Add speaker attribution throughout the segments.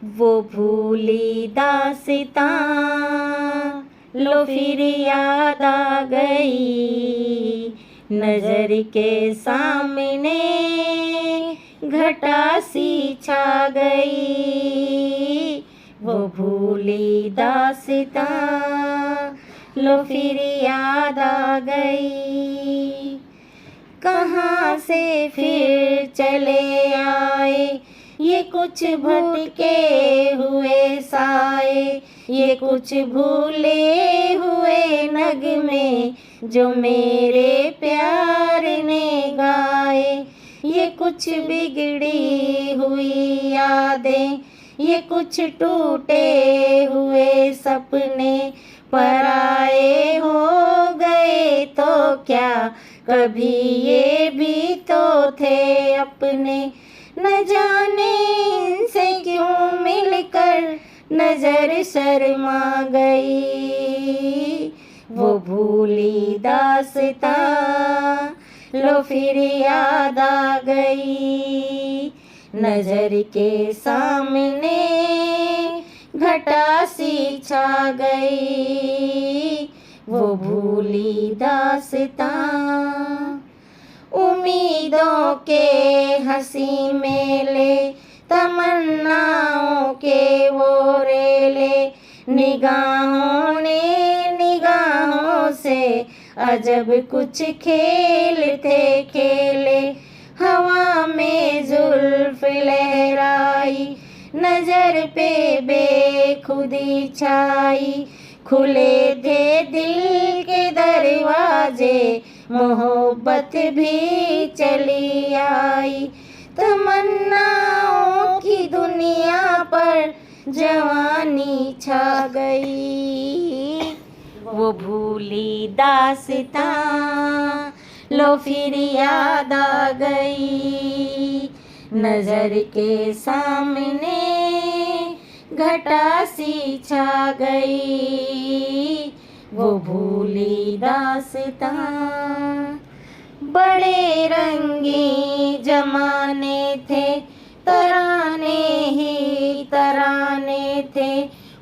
Speaker 1: वो भूली दास्तां लो फिर याद आ गई, नजर के सामने घटा सी छा गई। वो भूली दास्तां लो फिर याद आ गई। कहाँ से फिर चले आए ये कुछ भटके हुए साए, ये कुछ भूले हुए नगमे जो मेरे प्यार ने गाए। ये कुछ बिगड़ी हुई यादें, ये कुछ टूटे हुए सपने, पराए हो गए तो क्या कभी ये भी तो थे अपने। न जाने इनसे क्यों मिलकर नजर शर्मा गई। वो भूली दास्तां लो फिर याद आ गई, नजर के सामने घटा सी छा गई। वो भूली दास्तां उम्मीदों के हंसी मेले, तमन्नाओं के वो रेले, निगाहों ने निगाहों से अजब कुछ खेल थे खेले। हवा में जुल्फ लहराई, नजर पे बेखुदी छाई, खुले थे दिल के दरवाजे, मोहब्बत भी चली आई। तमन्नाओं की दुनिया पर जवानी छा गई। वो भूली दास्तां लो फिर याद आ गई, नजर के सामने घटा सी छा गई। वो भूली दास्तां बड़े रंगी जमाने थे, तराने ही तराने थे,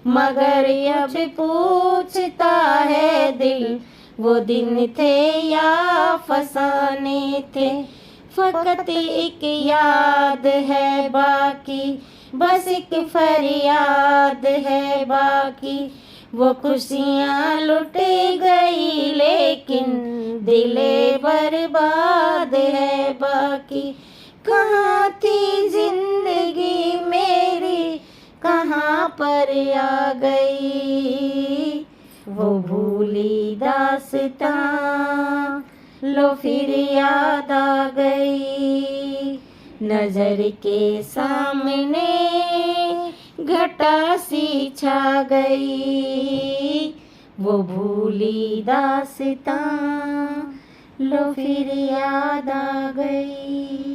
Speaker 1: मगर अब पूछता है दिल वो दिन थे या फसाने थे। फकत एक याद है बाकी, बस एक फरियाद है बाकी। वो खुशियाँ लुट गई लेकिन दिले बर्बाद है बाकी। कहाँ थी जिंदगी मेरी, कहाँ पर आ गई। वो भूली दास्तां लो फिर याद आ गई, नजर के सामने घटा सी छा गई। वो भूली दास्तां लो फिर याद आ गई।